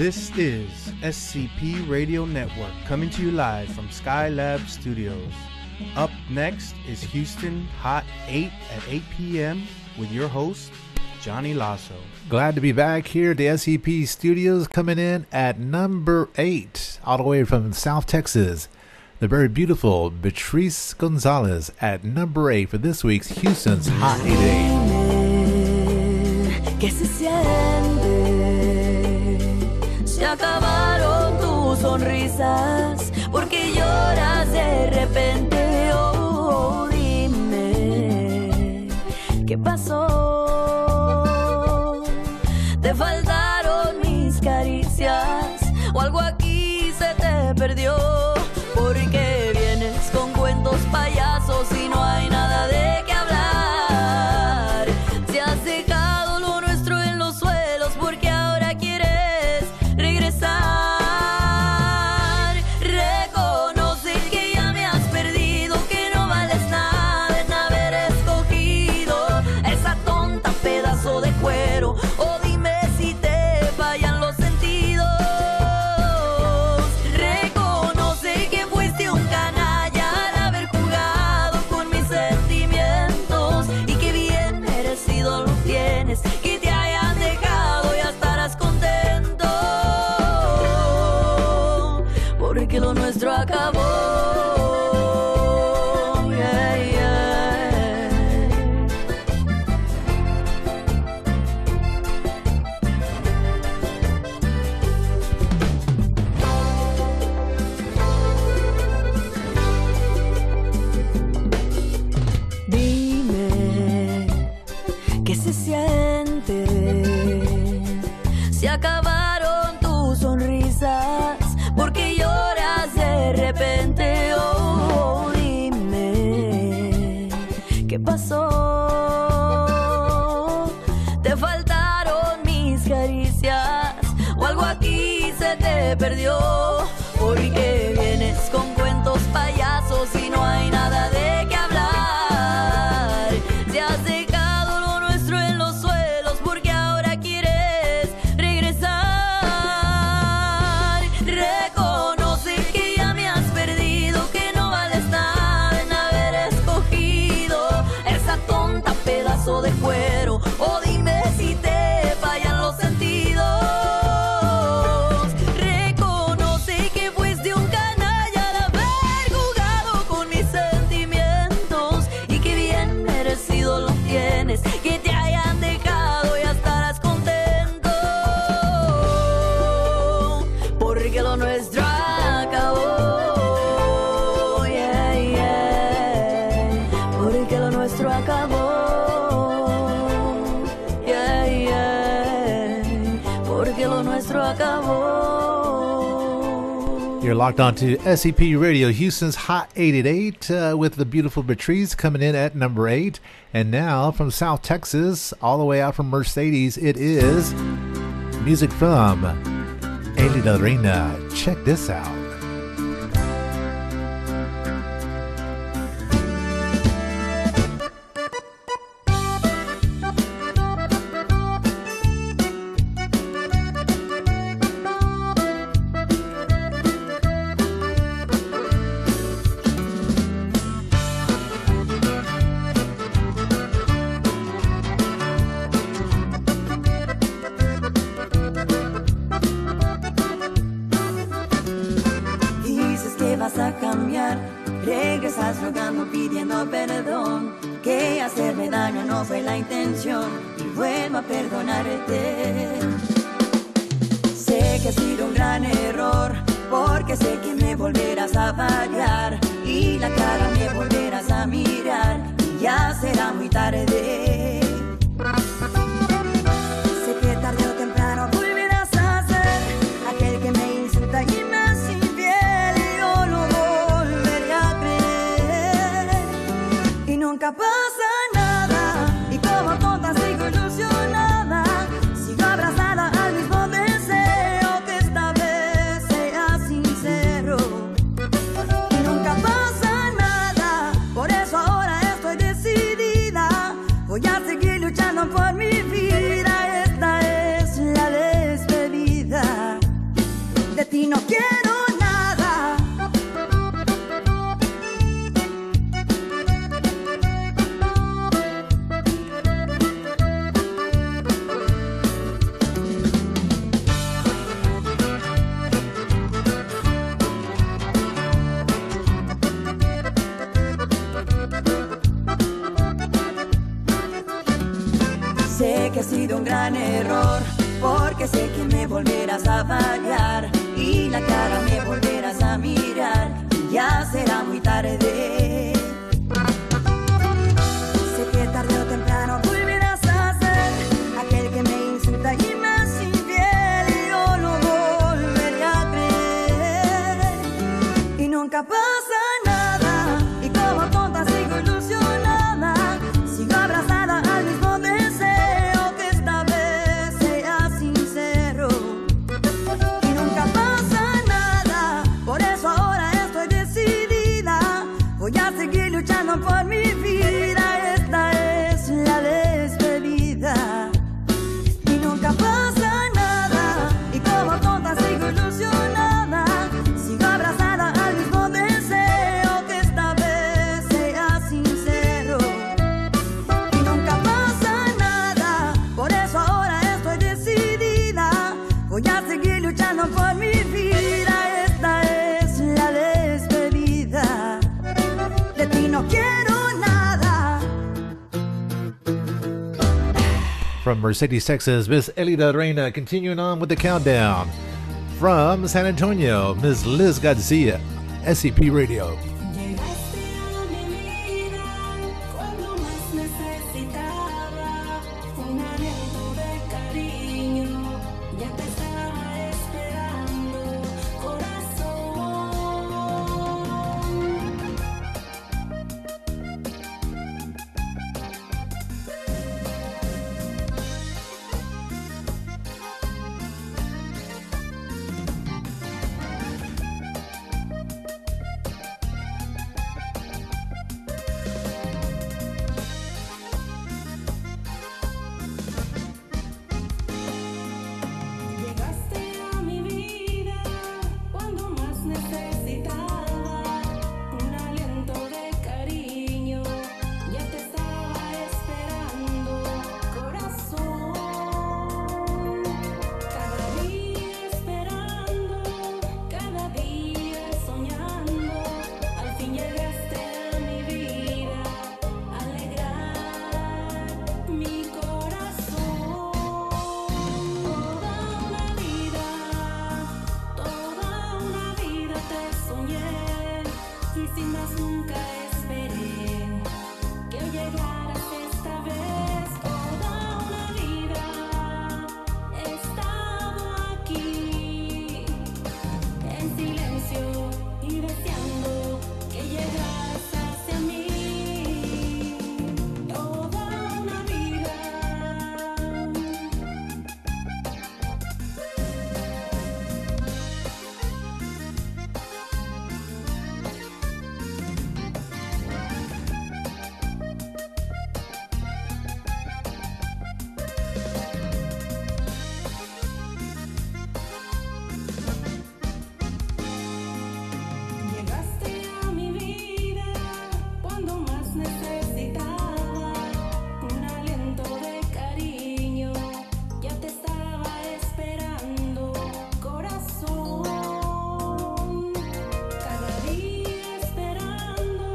This is SCP Radio Network coming to you live from Skylab Studios. Up next is Houston Hot 8 at 8 p.m. with your host, Johnny Lasso. Glad to be back here at the SCP Studios, coming in at number 8, all the way from South Texas. The very beautiful Beatrice Gonzalez at number 8 for this week's Houston's Hot 88. ¿Qué se siente? Se acabaron tus sonrisas, porque lloras de repente. Oh, dime, ¿qué pasó? ¿Te faltaron mis caricias o algo aquí se te perdió? Porque vienes con cuentos payasos y no hay nada de qué hablar. Se has dejado lo nuestro en los suelos porque ahora quieres regresar. Reconoce que ya me has perdido, que no vales nada en haber escogido esa tonta pedazo de cuero. O dime si te fallan los sentidos. Reconoce que fuiste un canalla al haber jugado con mis sentimientos y que bien merecido lo tienes, que te hayan dejado, ya estarás contento, porque lo nuestro acabó. Yeah, yeah. Dime, ¿qué se siente? Se acabaron tus sonrisas, porque lloras de repente. Oh, dime, ¿qué pasó? ¿Te faltaron mis caricias o algo aquí se te perdió? Porque vienes con cuentos payasos y no hay nada de qué hablar. Te has dejado lo nuestro en los suelos porque ahora quieres regresar. Reconoce que ya me has perdido, que no vales nada en haber escogido esa tonta pedazo de cuero. O dime si te fallan los sentidos. Reconoce que fuiste un canalla al haber jugado con mis sentimientos y que bien merecido lo tienes, que te hayan dejado, ya estarás contento, porque lo nuestro acabó. Yeah, yeah. Porque lo nuestro acabó. Yeah, yeah. Porque lo nuestro acabó. You're locked on to SCP Radio, Houston's Hot 888, with the beautiful Beatrice coming in at number 8. And now from South Texas, all the way out from Mercedes, it is music from Elida Reina. Check this out. Dices que vas a cambiar, regresas rogando, pidiendo perdón, que hacerme daño no fue la intención y vuelvo a perdonarte. Sé que ha sido un gran error, porque sé que me volverás a fallar y la cara me volverás a mirar y ya será muy tarde. Sé que tarde o temprano volverás a ser aquel que me insulta y me hace infiel, y yo lo volveré a creer y nunca pasa nada, y como tonta sigo ilusionada, sigo abrazada al mismo deseo, que esta vez sea sincero y nunca pasa nada. Por eso ahora estoy decidida, voy a seguir luchando por mi vida. Esta es la despedida. que ha sido un gran error, porque sé que me volverás a fallar y la cara me volverás a mirar y ya será muy tarde. Sé que tarde o temprano volverás a ser aquel que me insulta y me hace infiel y yo no volveré a creer y nunca pasa nada y como tonta sigo ilusionada, sigo abrazada al mismo deseo que esta vez sea sincero y nunca pasa nada, por eso ahora estoy decidida, voy a seguir luchando por mi vida, esta es la despedida y nunca pasa nada y como tonta sigo ilusionada, sigo abrazada al mismo deseo que esta vez sea sincero y nunca pasa nada, por eso ahora estoy decidida, voy a seguir luchando por mi vida, esta es la despedida, de ti no quiero nada. From Mercedes, Texas, Miss Elida Reina, continuing on with the countdown. From San Antonio, Miss Liz Garcia, SCP Radio. Llegaste a mi vida cuando más necesitaba un aliento de cariño. Ya te estaba esperando, corazón. Llegaste a mi vida cuando más necesitaba un aliento de cariño. Ya te estaba esperando, corazón. Cada día esperando, cada día soñando. Al fin llegaste a mi vida, alegrar mi corazón. Toda una vida te soñé y sin más nunca esperé que hoy llegaras esta vez. Toda una vida he estado aquí en silencio y deseando que llegaras hacia mí. Toda una vida. Llegaste a mi vida cuando más necesitaba un aliento de cariño. Ya te estaba esperando, corazón. Cada día esperando,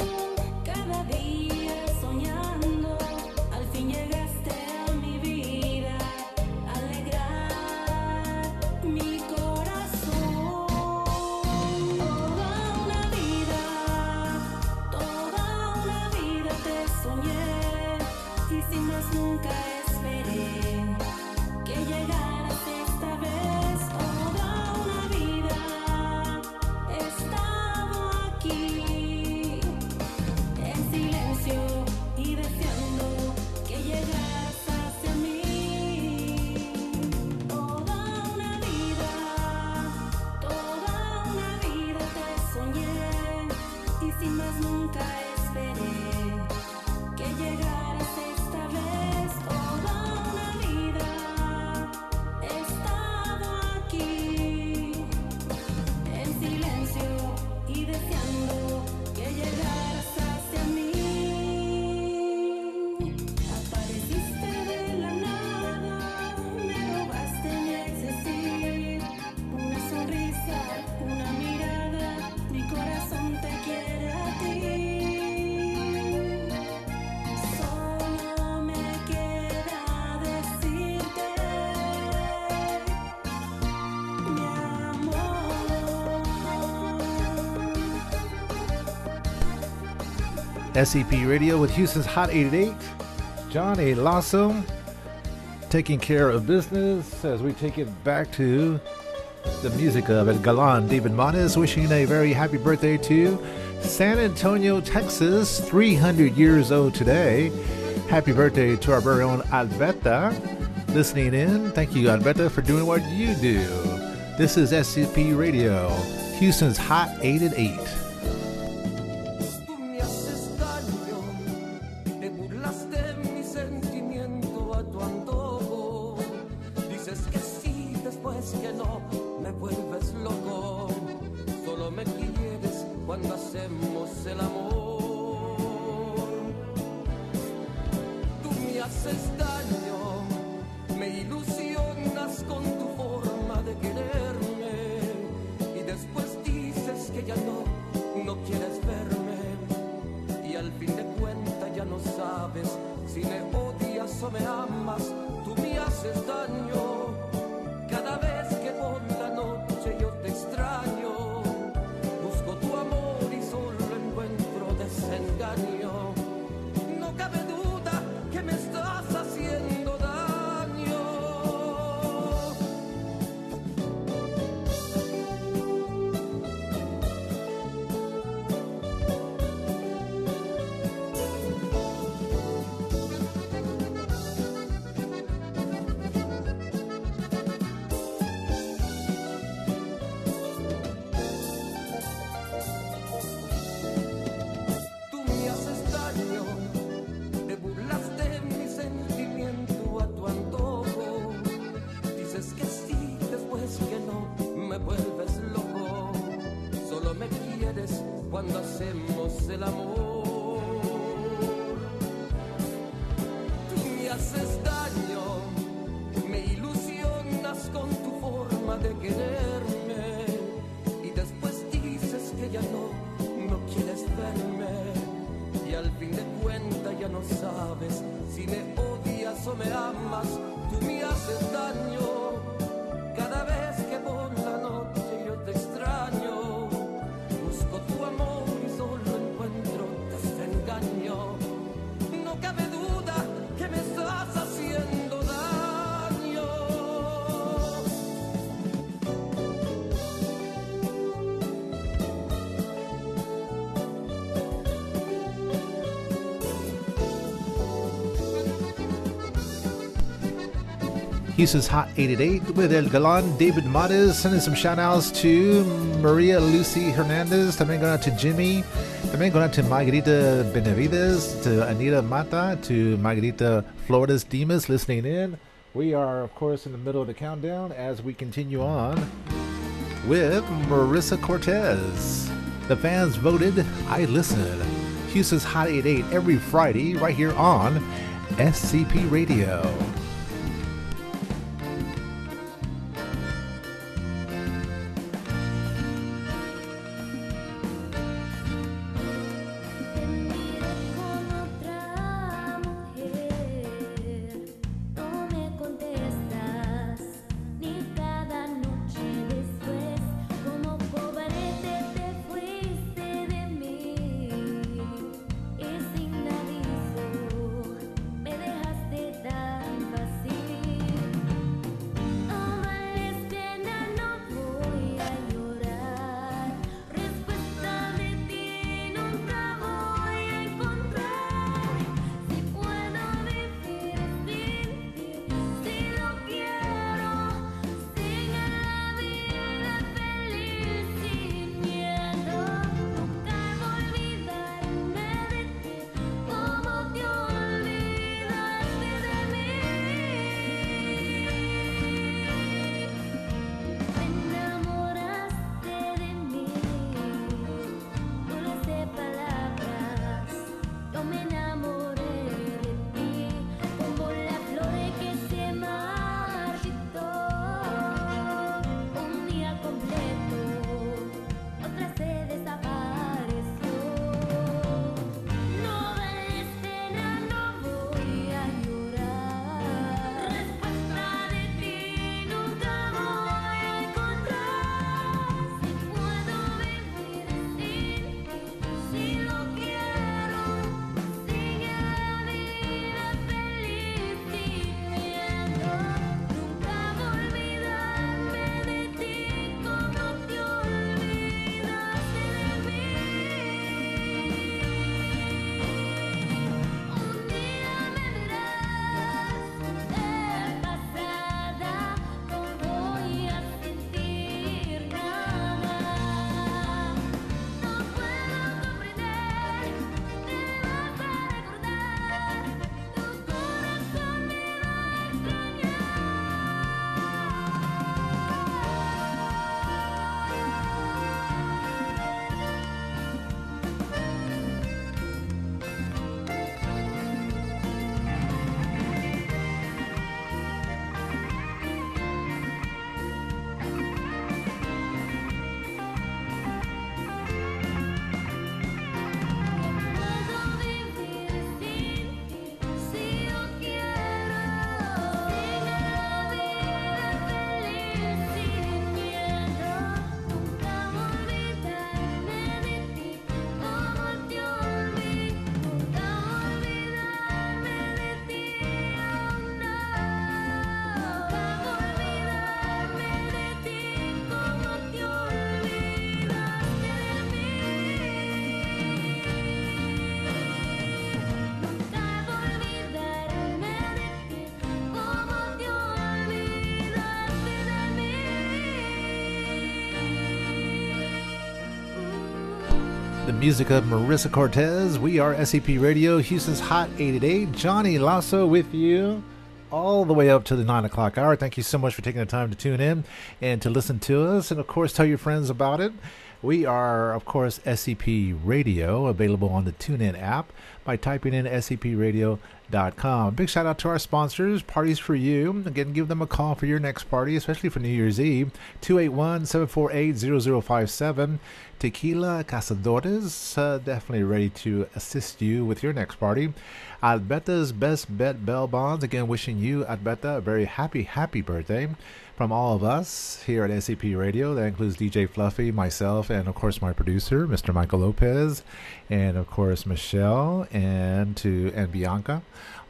cada día soñando. Al fin llegaste a mi vida, alegrar mi corazón. Toda una vida te soñé y sin más nunca esperé que llegaras esta vez. Toda una vida he estado aquí en silencio y deseando que llegaras hacia mí. Toda una vida te soñé y sin más nunca esperé que llegaras esta vez. SCP Radio with Houston's Hot 88. John A. Lasso taking care of business as we take it back to the music of El Galan David Manes, wishing a very happy birthday to San Antonio, Texas, 300 years old today. Happy birthday to our very own Alberta listening in. Thank you, Alberta, for doing what you do. This is SCP Radio, Houston's Hot 88. Houston's Hot 88 with El Galan David Mares, sending some shout outs to Maria Lucy Hernandez, también going out to Jimmy, también going out to Margarita Benavides, to Anita Mata, to Margarita Flores Dimas listening in. We are, of course, in the middle of the countdown as we continue on with Marissa Cortez. The fans voted, I listened. Houston's Hot 88 every Friday right here on SCP Radio. Me dejaste tan music of Marissa Cortez. We are SCP Radio, Houston's Hot 888. Johnny Lasso with you all the way up to the 9 o'clock hour. Thank you so much for taking the time to tune in and to listen to us. And, of course, tell your friends about it. We are, of course, SCP Radio, available on the TuneIn app by typing in scpradio.com. Big shout out to our sponsors, Parties for You. Again, give them a call for your next party, especially for New Year's Eve. 281-748-0057. Tequila Cazadores, definitely ready to assist you with your next party. Alberta's Best Bet Bell Bonds, again, wishing you, Alberta, a very happy birthday from all of us here at SCP Radio. That includes DJ Fluffy, myself, and of course my producer, Mr. Michael Lopez, and of course Michelle and Bianca.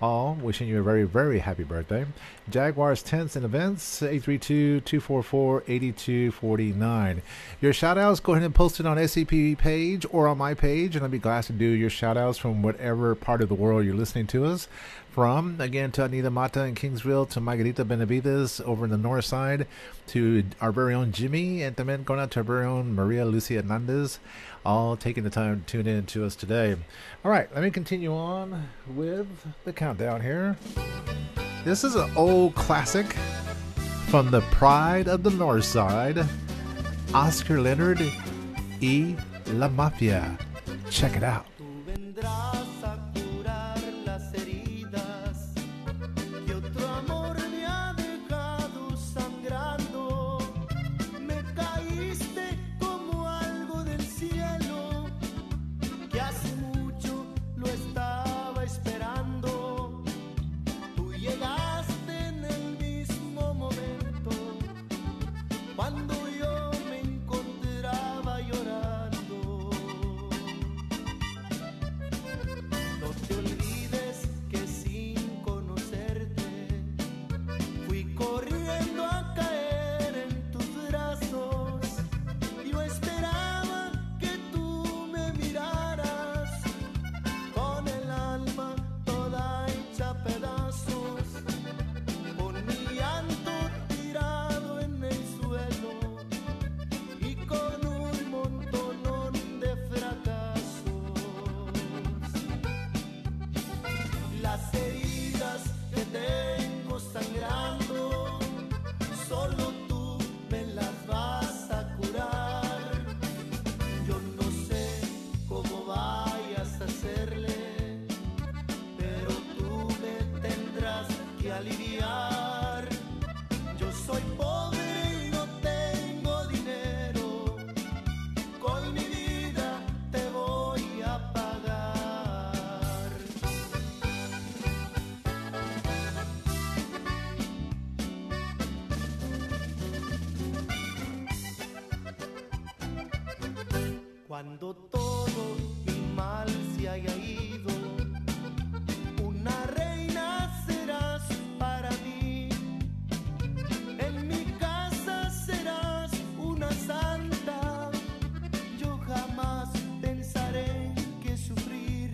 All wishing you a very happy birthday. Jaguars Tents and Events, 832-244-8249. Your shout outs, go ahead and post it on SCP page or on my page, and I'll be glad to do your shout outs from whatever part of the world you're listening to us from. Again, to Anita Mata in Kingsville, to Margarita Benavides over in the north side, to our very own Jimmy, and then going out to our very own Maria Lucia Hernandez, all taking the time to tune in to us today. All right, let me continue on with the countdown here. This is an old classic from the Pride of the North Side, Oscar Leonard y La Mafia. Check it out. Cuando todo mi mal se haya ido, una reina serás para mí. En mi casa serás una santa. Yo jamás pensaré que sufrir.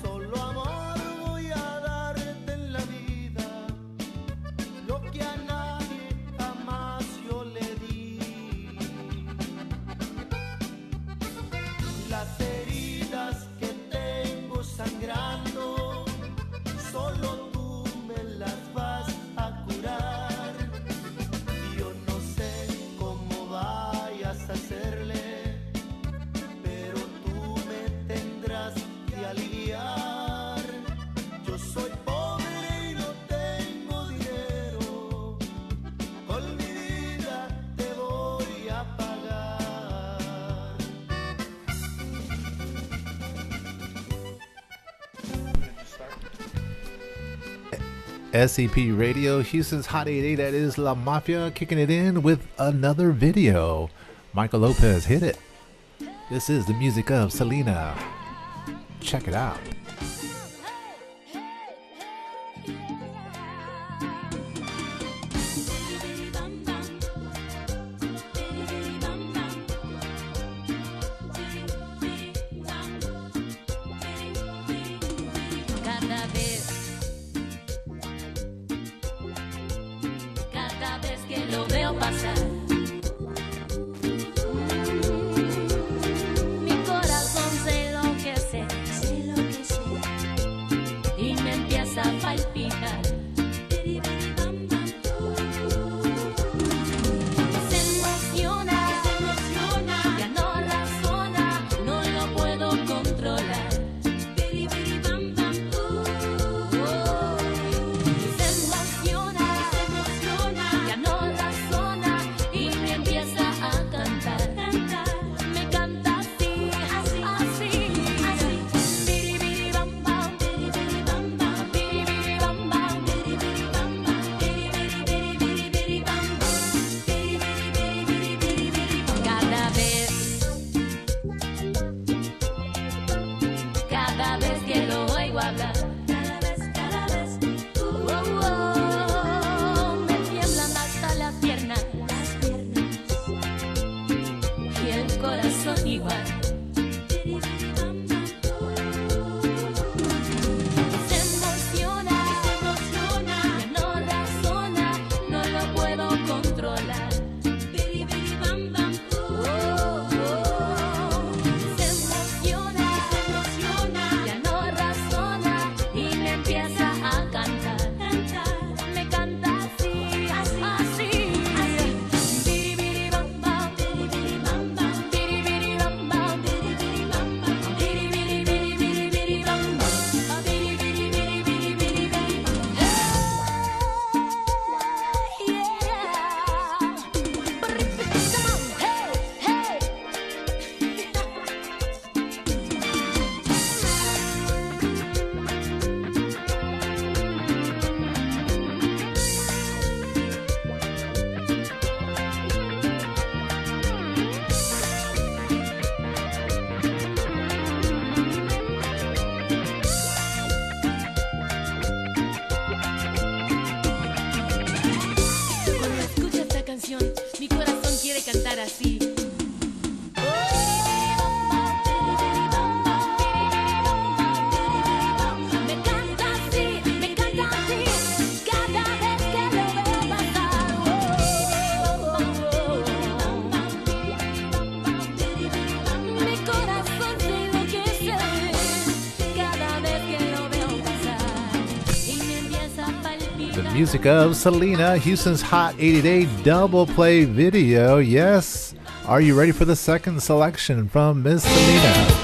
Solo amor voy a darte en la vida, lo que a nadie jamás yo le di. Las heridas que tengo sangrando, solo tú me las vas a curar. Yo no sé cómo vayas a hacerle, pero tú me tendrás que aliviar. Yo soy pobre y no tengo dinero, con mi vida te voy a pagar. SCP Radio, Houston's Hot 88, that is La Mafia, kicking it in with another video. Michael Lopez, hit it. This is the music of Selena. Check it out. Cada vez que lo veo pasar, mi Music of Selena, Houston's Hot 80 Day double play video. Yes. Are you ready for the second selection from Miss Selena?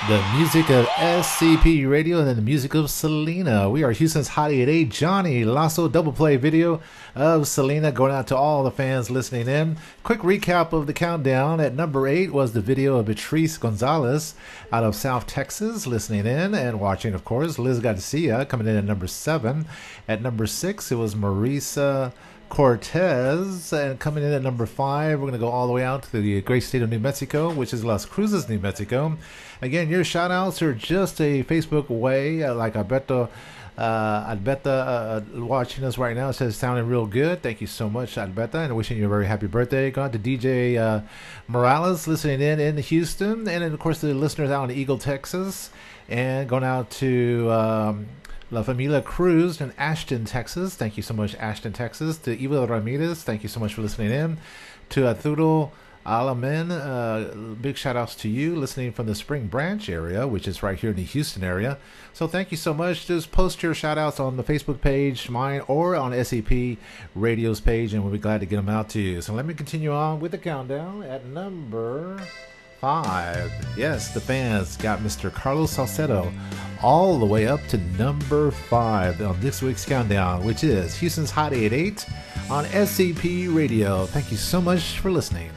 The music of SCP Radio and then the music of Selena. We are Houston's Hot 88 Johnny Lasso double play video of Selena going out to all the fans listening in. Quick recap of the countdown. At number 8 was the video of Beatrice Gonzalez out of South Texas listening in and watching, of course. Liz Garcia coming in at number 7. At number 6, it was Marisa Cortez, and coming in at number 5, we're going to go all the way out to the great state of New Mexico, which is Las Cruces, New Mexico. Again, your shout outs are just a Facebook way, like Alberta watching us right now. It says sounding real good. Thank you so much, Alberta, and wishing you a very happy birthday. Going to DJ Morales listening in Houston, and then of course the listeners out in Eagle, Texas, and going out to La Familia Cruz in Ashton, Texas. Thank you so much, Ashton, Texas. To Eva Ramirez, thank you so much for listening in. To Arturo Alamen, big shout outs to you listening from the Spring Branch area, which is right here in the Houston area. So thank you so much. Just post your shout outs on the Facebook page, mine, or on SCP Radio's page, and we'll be glad to get them out to you. So let me continue on with the countdown at number 5. Yes, the fans got Mr. Carlos Salcedo all the way up to number 5 on this week's countdown, which is Houston's Hot 88 on SCP Radio. Thank you so much for listening.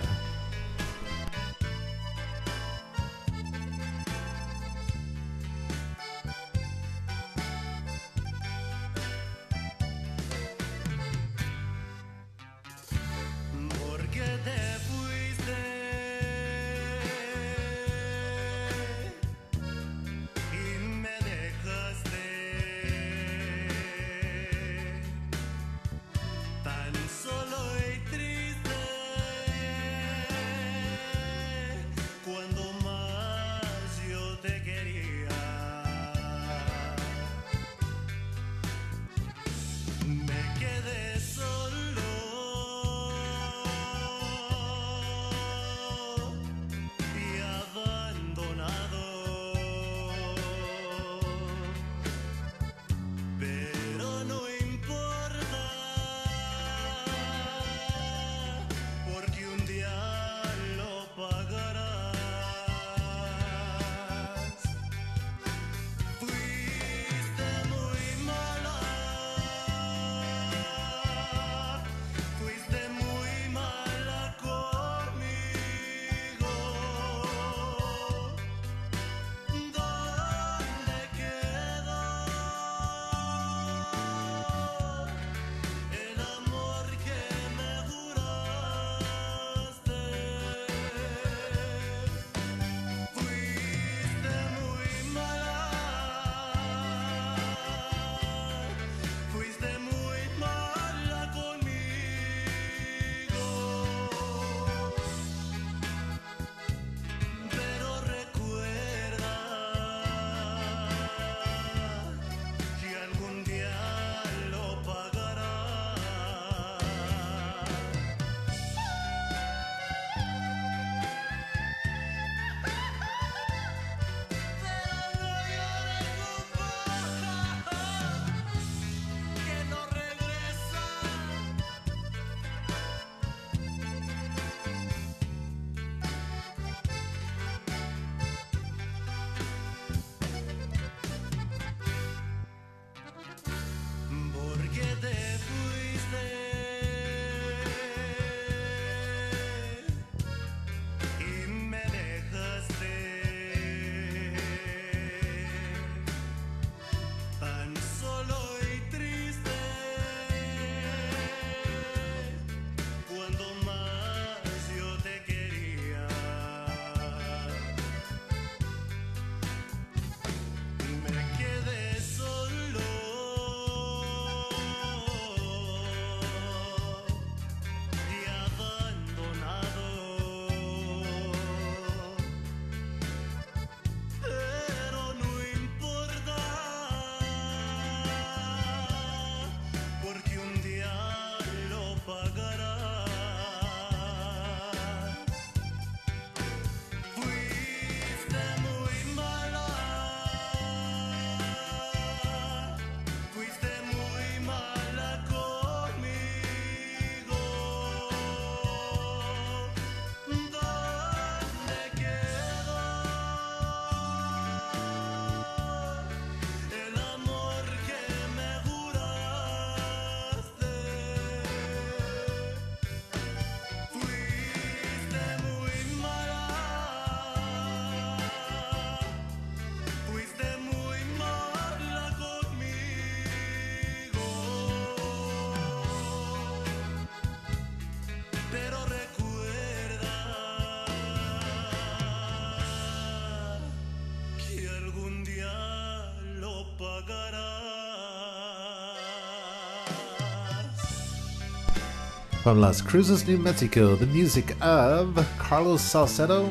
From Las Cruces, New Mexico, the music of Carlos Salcedo.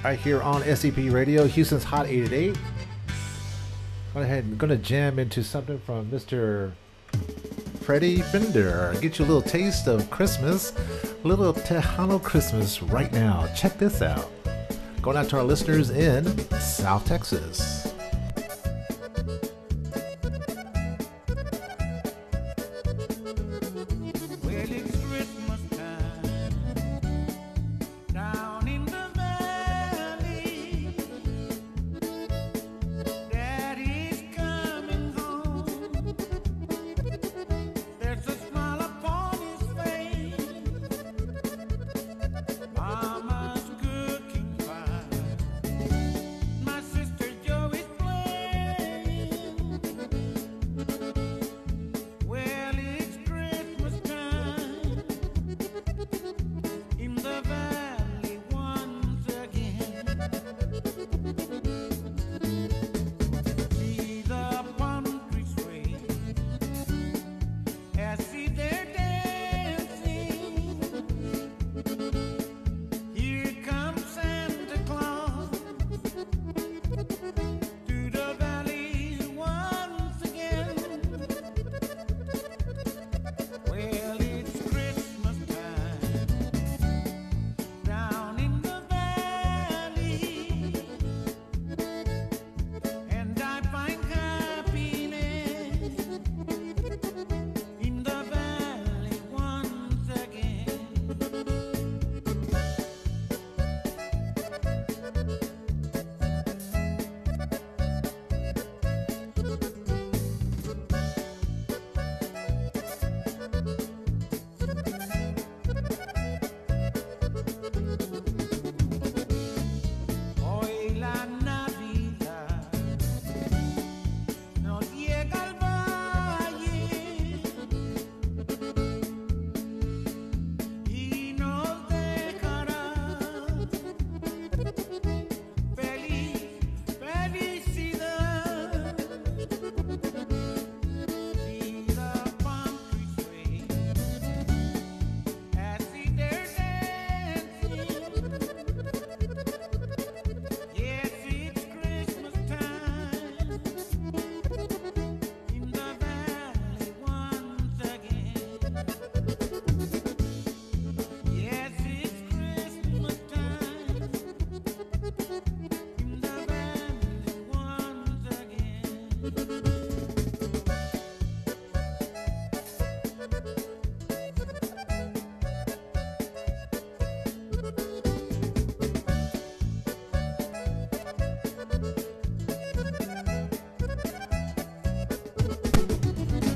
Right here on SCP Radio, Houston's Hot 888. Go ahead and going to jam into something from Mr. Freddie Fender. Get you a little taste of Christmas, a little Tejano Christmas right now. Check this out. Going out to our listeners in South Texas.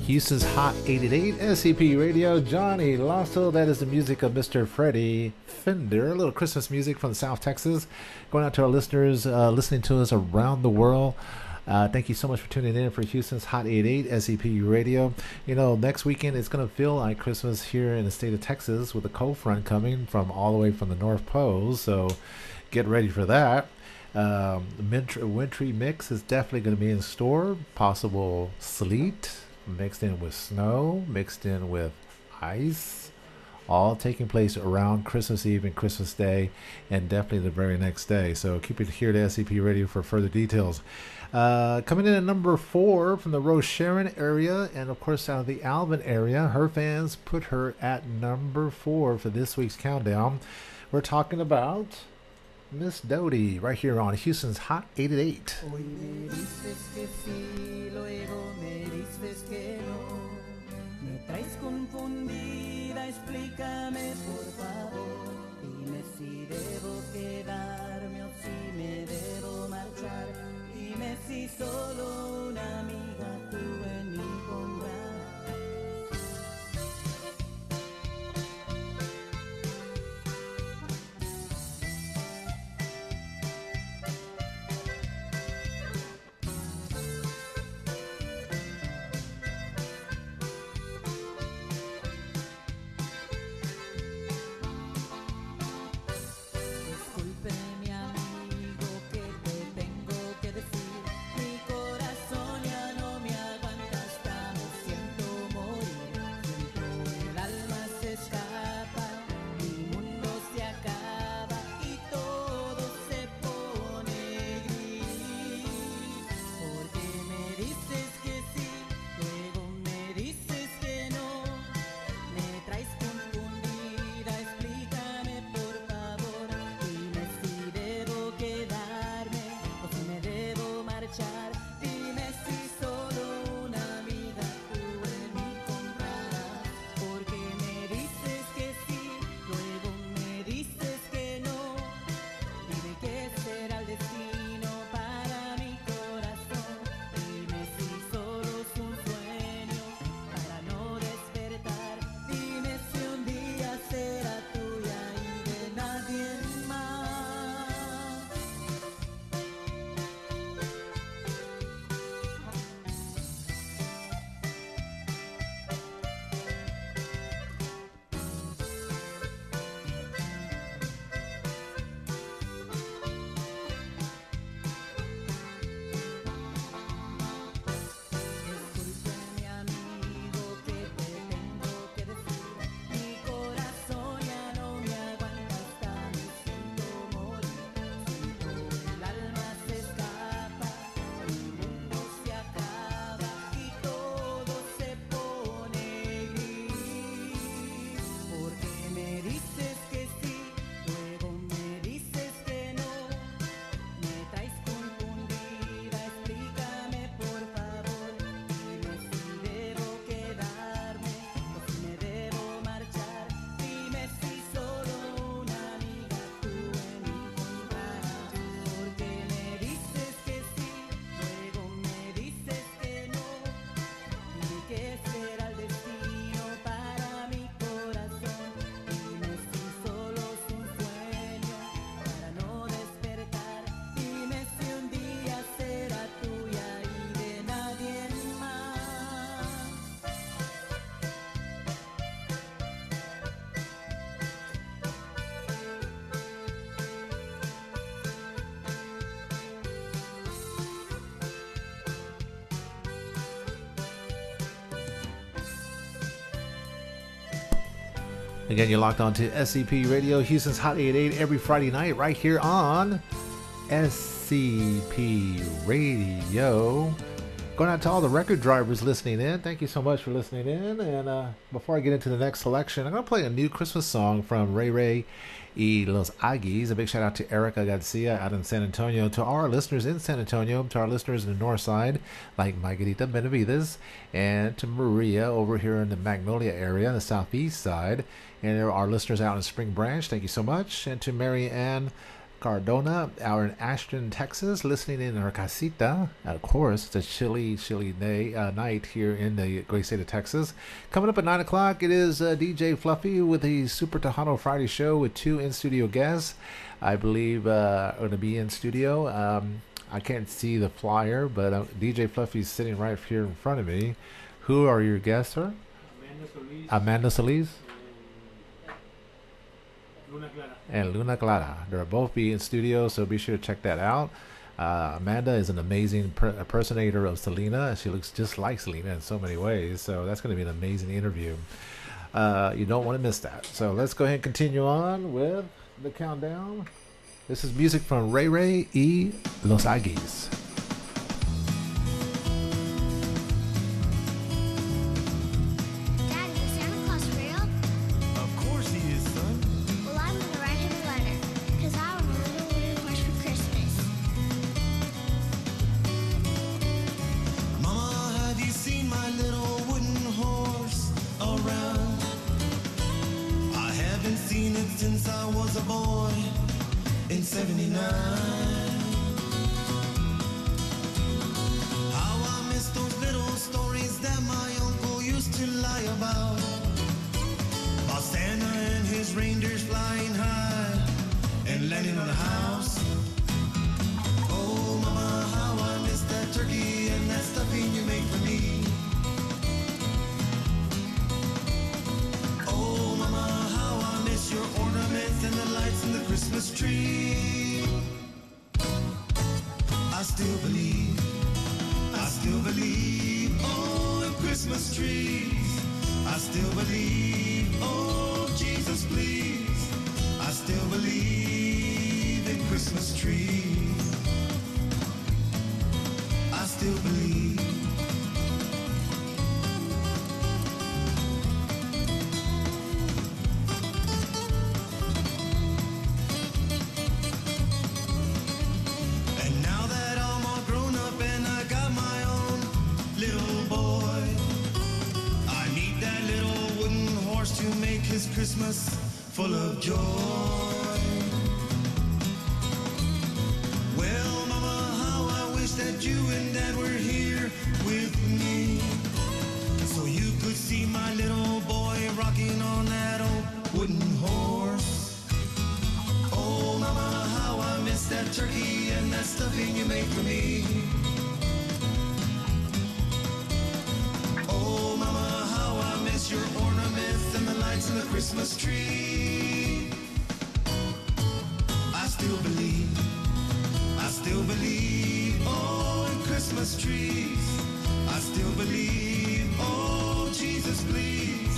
Houston's Hot 888 SCP Radio. Johnny Lasso, that is the music of Mr. Freddie Fender. A little Christmas music from South Texas. Going out to our listeners listening to us around the world. Thank you so much for tuning in for Houston's Hot 88 SCP Radio. You know, next weekend it's going to feel like Christmas here in the state of Texas with a cold front coming from all the way from the North Pole. So get ready for that. Wintry mix is definitely going to be in store. Possible sleet mixed in with snow, mixed in with ice, all taking place around Christmas Eve and Christmas Day, and definitely the very next day. So keep it here to SCP Radio for further details. Coming in at number 4 from the Rose Sharon area, and of course out of the Alvin area, her fans put her at number 4 for this week's countdown. We're talking about Miss Dodie right here on Houston's Hot 888. Hoy me dices que sí, luego me dices que no. Me traes confundida, explícame por favor. Dime si debo quedarme o si me debo marchar. Dime si solo una amiga tú en mí pondrás. Again, you're locked on to SCP Radio, Houston's Hot 88 every Friday night right here on SCP Radio. Going out to all the record drivers listening in. Thank you so much for listening in. And before I get into the next selection, I'm going to play a new Christmas song from Ray Ray y Los Aggies. A big shout out to Erica Garcia out in San Antonio, to our listeners in San Antonio, to our listeners in the north side, like Margarita Benavides, and to Maria over here in the Magnolia area, the southeast side, and there are our listeners out in Spring Branch. Thank you so much. And to Mary Ann Cardona out in Ashton, Texas, listening in her casita. Of course, it's a chilly day, night here in the great state of Texas. Coming up at 9 o'clock, it is DJ Fluffy with the Super Tejano Friday show with 2 in-studio guests. I believe going to be in studio. I can't see the flyer, but DJ Fluffy's sitting right here in front of me. Who are your guests, sir? Amanda Solis. And Luna Clara. They'll both be in studio, so be sure to check that out. Amanda is an amazing impersonator of Selena. She looks just like Selena in so many ways, so that's going to be an amazing interview. You don't want to miss that. So let's go ahead and continue on with the countdown. This is music from Ray Ray y Los Aggies. Since I was a boy in 79. How I miss those little stories that my uncle used to lie about Santa and his reindeers flying high and landing on a house. Oh mama, how I miss that turkey and that stuffing you made for me. Oh mama, how I miss your ornaments and the lights in the Christmas tree. I still believe, oh, in Christmas trees. I still believe, oh, Jesus, please. I still believe in Christmas trees. I still believe. Christmas full of joy. Well, mama, how I wish that you and dad were here with me, so you could see my little boy rocking on that old wooden horse. Oh, mama, how I miss that turkey and that stuffing you made for me. Oh, mama, how I miss your ornaments and the lights in the Christmas tree. I still believe, oh, in Christmas trees. I still believe, oh, Jesus, please.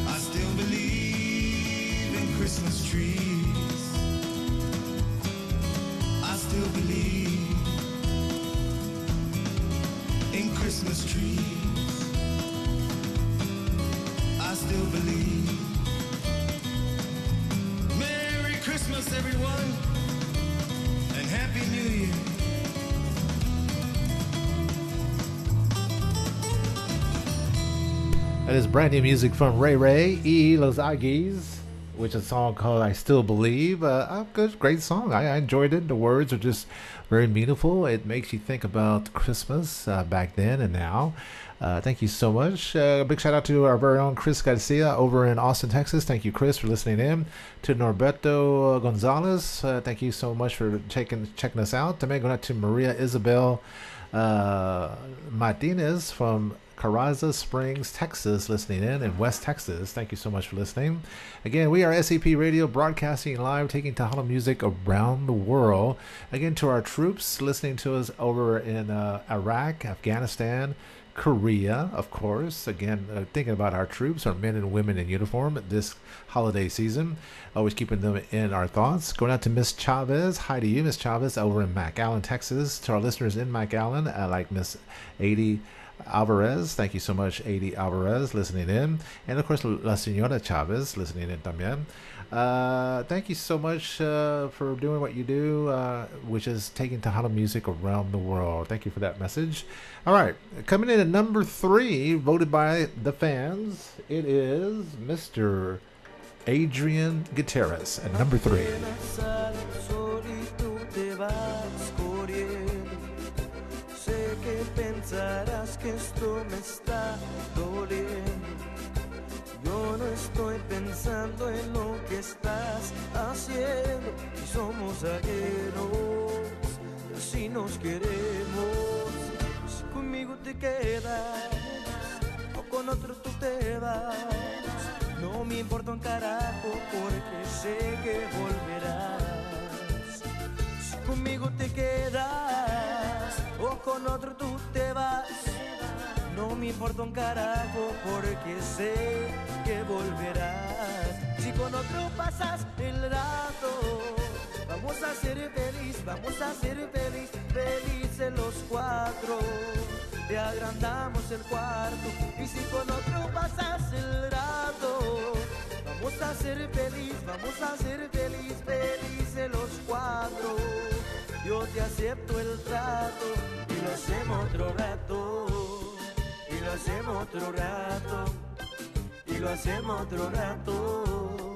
I still believe in Christmas trees. I still believe in Christmas trees. I still believe. Merry Christmas, everyone, and Happy New Year. That is brand new music from Ray Ray y Los Aggies, which is a song called I Still Believe. A good, great song. I enjoyed it. The words are just very meaningful. It makes you think about Christmas back then and now. Thank you so much. Big shout out to our very own Chris Garcia over in Austin, Texas. Thank you, Chris, for listening in. To Norberto Gonzalez, thank you so much for checking us out. También going out to Maria Isabel Martinez from Carranza Springs, Texas, listening in West Texas. Thank you so much for listening. Again, we are SCP Radio, broadcasting live, taking Tejano music around the world. Again, to our troops listening to us over in Iraq, Afghanistan, Korea, of course. Again, thinking about our troops, our men and women in uniform this holiday season. Always keeping them in our thoughts. Going out to Miss Chavez. Hi to you, Miss Chavez, over in McAllen, Texas. To our listeners in McAllen, like Miss 80 Alvarez. Thank you so much, 80 Alvarez, listening in. And of course, La Senora Chavez, listening in también. Thank you so much for doing what you do, which is taking Tejano music around the world. Thank you for that message. All right, coming in at number 3, voted by the fans, it is Mr. Adrian Gutierrez at number 3. Pensarás que esto me está doliendo. Yo no estoy pensando en lo que estás haciendo. Y somos ajenos, y así nos queremos. Si conmigo te quedas o con otro tú te vas, no me importa un carajo porque sé que volverás. Si conmigo te quedas o con otro tú te vas, no me importa un carajo porque sé que volverás. Si con otro pasas el rato, vamos a ser feliz, vamos a ser feliz, felices los 4. Te agrandamos el cuarto. Y si con otro pasas el rato, vamos a ser feliz, vamos a ser feliz, felices los 4. Yo te acepto el trato y lo hacemos otro rato. Y lo hacemos otro rato. Y lo hacemos otro rato.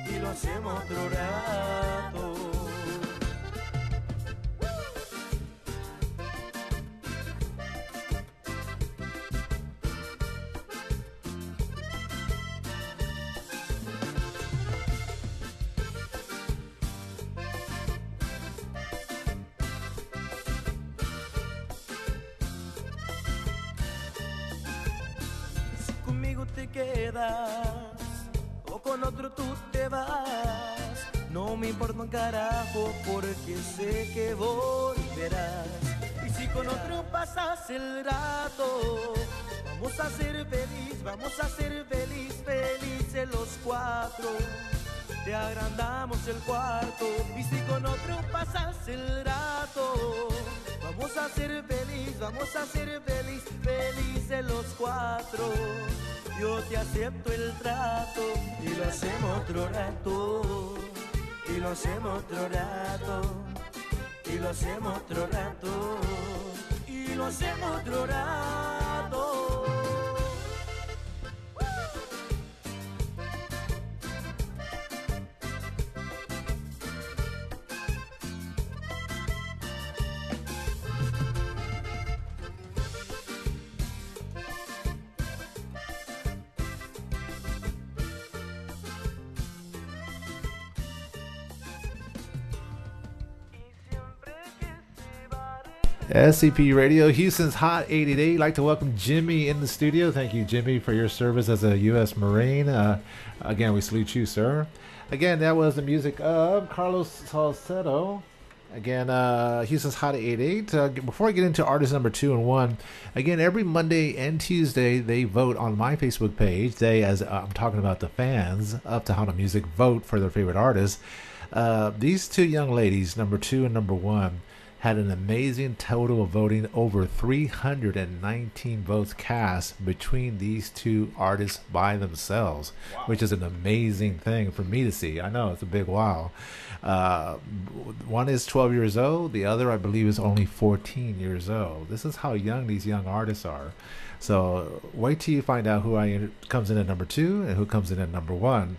Y lo hacemos otro rato. Te quedas o con otro tú te vas, no me importa un carajo porque sé que volverás. Y si con otro pasas el rato, vamos a ser feliz, vamos a ser feliz, felices los 4. Te agrandamos el cuarto. Y si con otro pasas el rato, vamos a ser feliz, vamos a ser feliz, felices los 4. Yo te acepto el trato y lo hacemos otro rato. Y lo hacemos otro rato. Y lo hacemos otro rato. Y lo hacemos otro rato. SCP Radio, Houston's Hot 88. I'd like to welcome Jimmy in the studio. Thank you, Jimmy, for your service as a U.S. Marine. Again, we salute you, sir. Again, that was the music of Carlos Salcedo. Again, Houston's Hot 88. Before I get into artist number 2 and 1, again, every Monday and Tuesday, they vote on my Facebook page. They, as I'm talking about the fans of Tejano Music, vote for their favorite artists. These 2 young ladies, number 2 and number 1, had an amazing total of voting, over 319 votes cast between these 2 artists by themselves, wow, which is an amazing thing for me to see. I know it's a big wow. One is 12 years old. The other, I believe, is only 14 years old. This is how young these young artists are. So wait till you find out who comes in at number 2 and who comes in at number 1.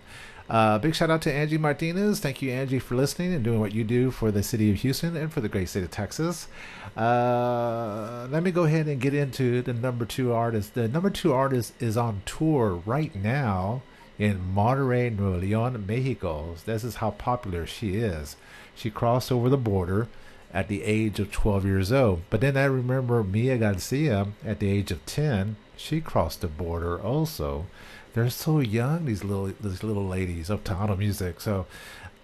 Big shout out to Angie Martinez. Thank you, Angie, for listening and doing what you do for the city of Houston and for the great state of Texas. Let me go ahead and get into the number 2 artist. The number 2 artist is on tour right now in Monterrey, Nuevo León, Mexico. This is how popular she is. She crossed over the border at the age of 12 years old. But then I remember Mia Garcia at the age of 10. She crossed the border also. They're so young, these little ladies of Tejano Music. So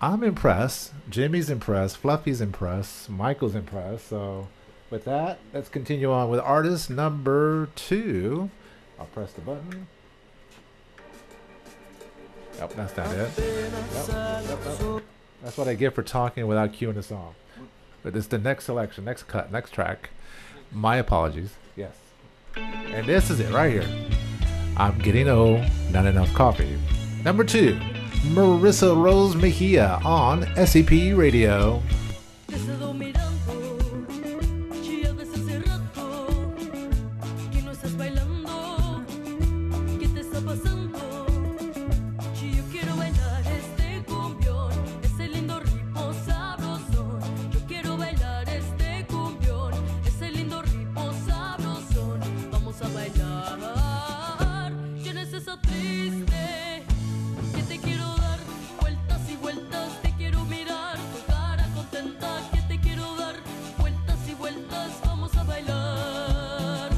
I'm impressed. Jimmy's impressed. Fluffy's impressed. Michael's impressed. So With that, let's continue on with artist number 2. I'll press the button. Yep, that's not it. Yep. That's what I get for talking without cueing the song. But it's the next selection, next cut, next track. My apologies. Yes. And this is it right here. I'm Getting Old, Not Enough Coffee. Number 2, Marissa Rose Mejia on SCP Radio. Te he estado mirando y a veces hace rato que no estás bailando. ¿Qué te está pasando? Si yo quiero bailar este cumbión, ese lindo ritmo sabrosón. Yo quiero bailar este cumbión, ese lindo ritmo sabrosón. Vamos a bailar. Tienes esa triste que te quiero dar vueltas y vueltas. Te quiero mirar tu cara contenta, que te quiero dar vueltas y vueltas. Vamos a bailar.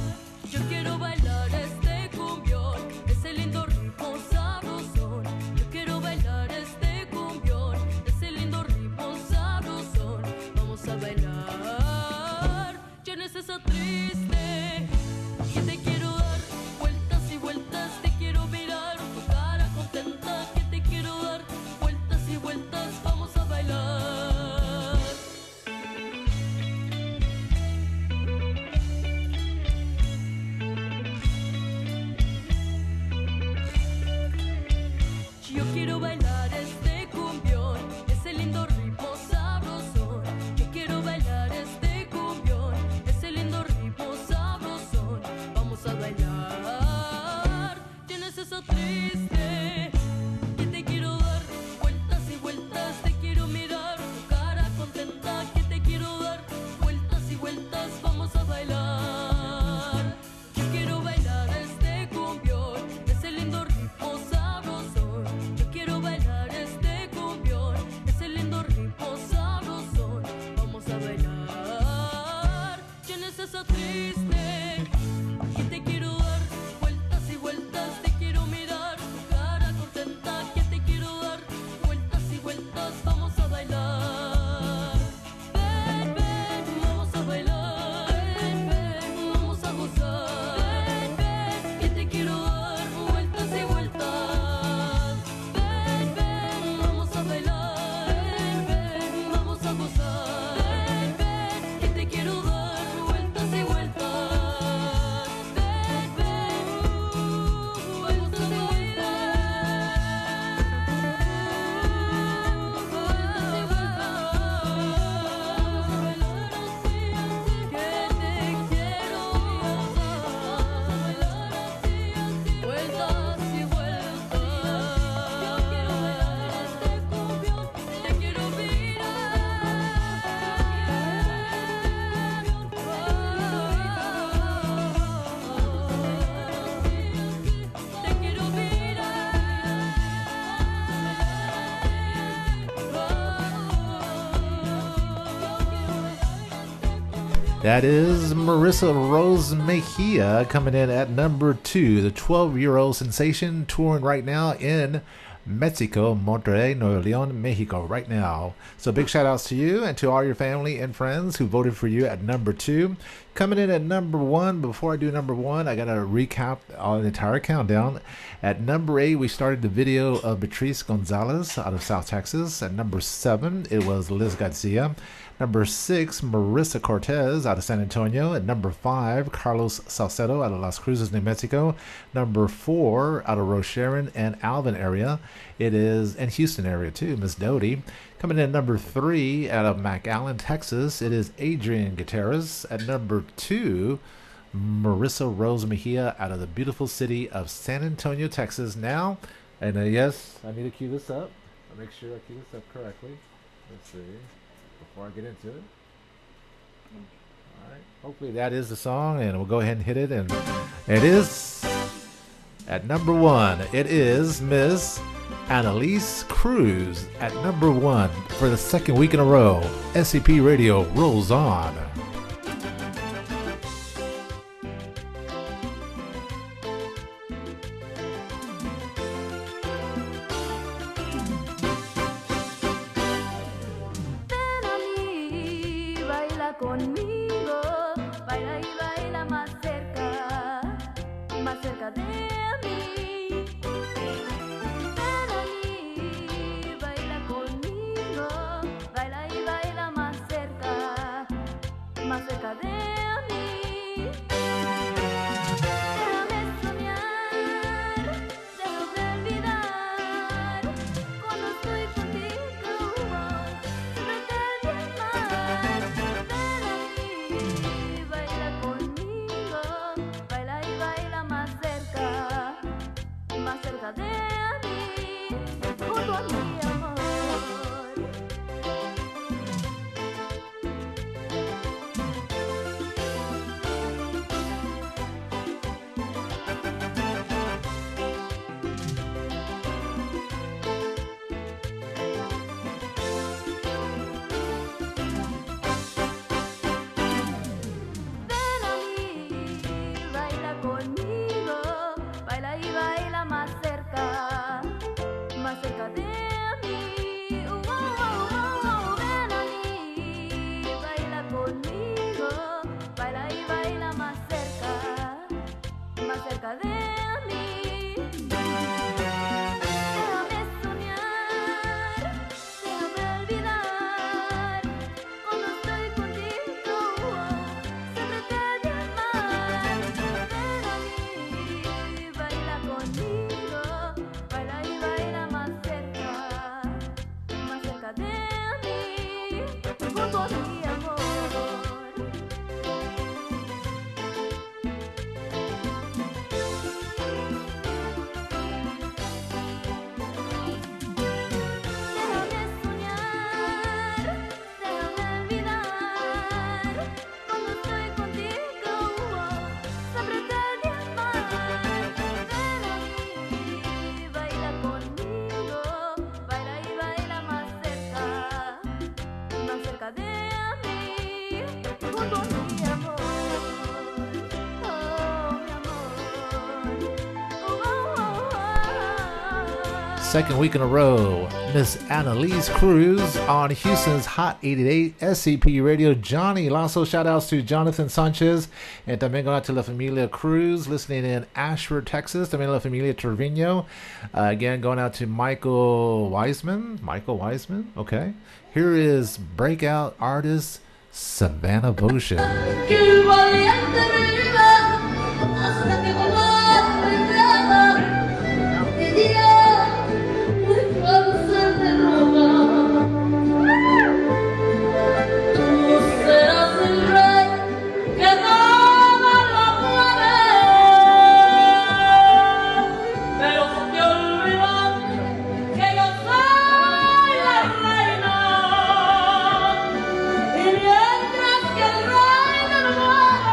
Yo quiero bailar este cumbión, ese lindo ritmo sabrosón. Yo quiero bailar este cumbión, ese lindo ritmo sabrosón. Vamos a bailar. Tienes esa triste que te quiero dar vueltas y vueltas. Te quiero mirar tu cara contenta, que te quiero dar vueltas y vueltas. Vamos a bailar. Yo quiero bailar este cumbión, ese lindo ritmo sabrosón. Yo quiero bailar este cumbión, ese lindo ritmo sabrosón. Vamos a bailar. Tienes esa triste que te quiero dar vueltas y vueltas. Te quiero mirar tu cara contenta, que te quiero dar vueltas y vueltas. Vamos a bailar. Yo quiero bailar este cumbión, ese lindo ritmo sabrosón. Yo quiero bailar este cumbión, ese lindo ritmo sabrosón. Vamos a bailar. Tienes esa triste que te quiero dar vueltas y vueltas. Te quiero mirar tu cara contenta, que te quiero dar vueltas y vueltas. Vamos a bailar. Ven, ven, vamos a bailar. Ven, ven, vamos a gozar. Ven, ven, que te quiero dar vueltas y vueltas. Ven, ven, vamos a bailar. Ven, ven, vamos a gozar. Ven, ven, que te quiero dar vueltas y vueltas. Ven, ven, vueltas y vueltas y vueltas. Yo quiero bailar este cumbión, te quiero mirar. Te quiero That is Marissa Rose Mejia coming in at number 2, the 12-year-old sensation touring right now in Mexico, Monterrey, Nuevo León, Mexico right now. So big shout outs to you and to all your family and friends who voted for you at number 2. Coming in at number 1, before I do number 1, I got to recap the entire countdown. At number 8, we started the video of Beatriz Gonzalez out of South Texas. At number 7, it was Liz Garcia. Number 6, Marissa Cortez out of San Antonio. At number 5, Carlos Salcedo out of Las Cruces, New Mexico. Number 4, out of Rocheron and Alvin area. It is in Houston area too, Miss Doty. Coming in at number 3, out of McAllen, Texas, it is Adrian Gutierrez. At number 2, Marissa Rose Mejia out of the beautiful city of San Antonio, Texas. Now, and yes, I need to cue this up. I'll make sure I cue this up correctly. Let's see. Before I get into it. Alright. Hopefully that is the song, and we'll go ahead and hit it. And it is at number 1. It is Miss Annalise Cruz at number 1 for the second week in a row. SCP Radio rolls on. conmigo. rumbo mi amor. Déjame soñar, déjame olvidar. Cuando estoy contigo, siempre te de amar. Ven aquí, baila conmigo, baila y baila más cerca de mí, junto a mi amor. Oh, mi amor. Oh, oh, oh. Second week in a row, Miss Annalise Cruz on Houston's Hot 88 SCP Radio. Johnny Lasso, shout outs to Jonathan Sanchez and también going out to La Familia Cruz listening in Ashford, Texas. También La Familia Trevino. Again, going out to Michael Wiseman. Okay. Here is breakout artist Savannah Boshin. Que el valiente viva hasta que volvamos y día muy cáncer de roba. Tú serás el rey que toda la mueve, pero se te olvidó que yo soy la reina. Y mientras que el rey no muera,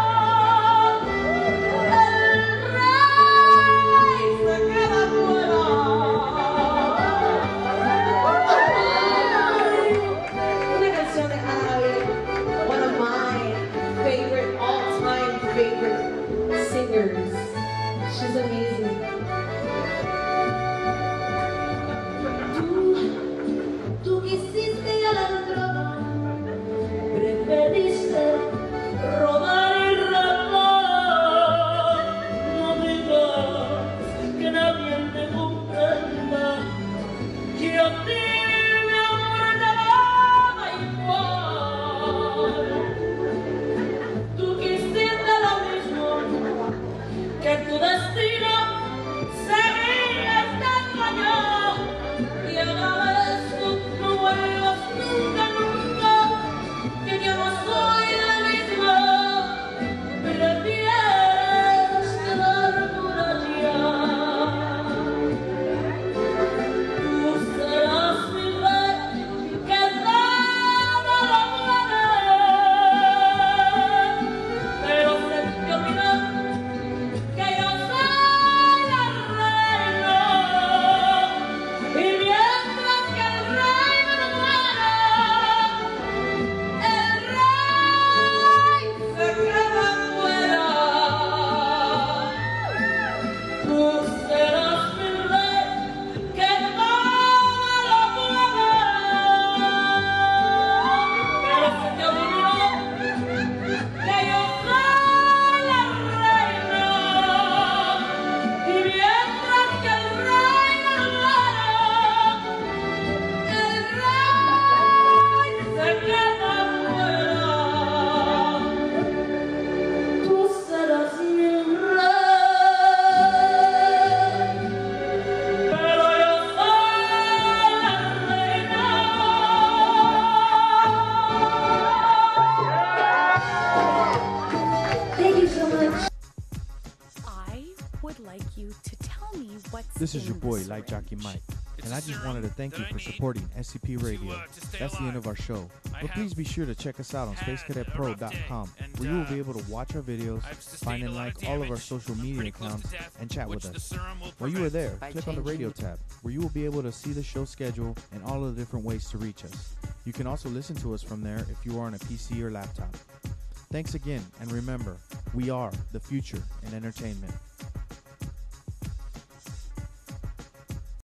This is your boy, Light Jockey Mike, and I just wanted to thank you for supporting SCP Radio. That's the end of our show, but please be sure to check us out on SpaceCadetPro.com, where you will be able to watch our videos, find and like all of our social media accounts, and chat with us. While you are there, click on the radio tab, where you will be able to see the show schedule and all of the different ways to reach us. You can also listen to us from there if you are on a PC or laptop. Thanks again, and remember, we are the future in entertainment.